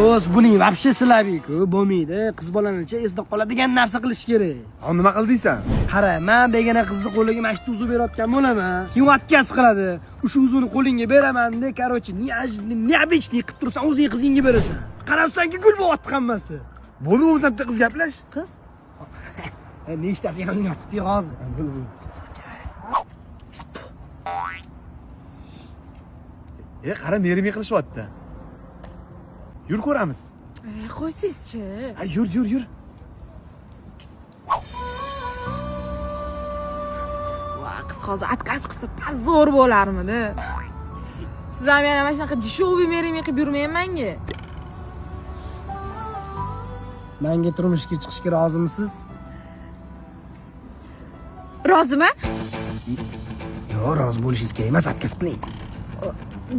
Do'st, buning вообще silabiku bo'lmaydi. Qiz bolanicha esda qoladigan narsa qilish kerak. Ha, nima qildingsan? Qara, men begona qizni qo'liga mashtu uzib berayotgan bo'laman. Keyin отказ qiladi. O'sha uzuni qo'lingga beraman-da, короче, необычный qilib tursan, o'zing qizingga berasan. Qarabsanki, gul bo'lyapti hammasi. Bo'ldi, bo'lmasa bitta qiz gaplash. Qiz? Nechtasi yonimga yotibdi hozir. Qara, merim qilishyapti. Yur ko'ramiz. Qo'ysizchi. Ha, yur. Va, qiz hozir отказ qilsa past zo'r bo'larmidi? Siz ham yana mana shunaqa dishov merim qilib yurmayman-ga. Menga turmushga chiqishga rozimisiz? Roziman? Yo'q, rozi bo'lishingiz kerak emas, отказ qiling.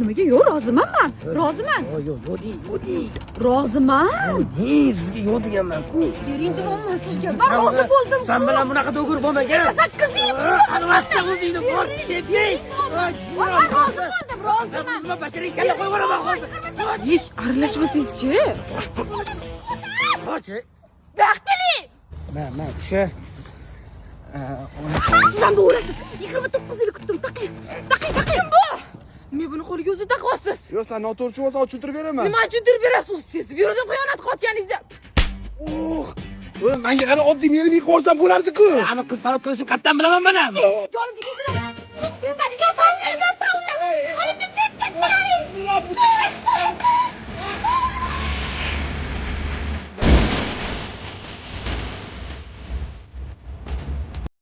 Nimaga? Yo'q, roziman men. Roziman. Yo'q, deng. Roziman. Sizga yo'q deganman-ku. Bering davomman sizga. Men rozi bo'ldim. Sen bilan bunaqa do'g'ir bo'lmagan. Qizingiz. Alvasta o'zingni bor, teping. Men rozi bo'ldim, roziman. Nima basharang kalla qo'yib yuboraman hozir. Hech aralashmasangizchi. Qo'chi. Baxtli. Men o'sha Siz ham bu o'rasiz. 29 yil kutdim. Taqing. Kim bu? Men buni qo'liga o'zi taqvasiz. Yo'q, sen noto'g'ri bo'lsa tushuntirib beraman. Nima tushuntirib berasiz? Siz bu yerda xiyonat qilayotganingizda. Menga qara oddiy merim qilib olsam bo'lardi-ku. Ana qiz parod qilishni qayerdan bilaman men ham. Jonim tegadi.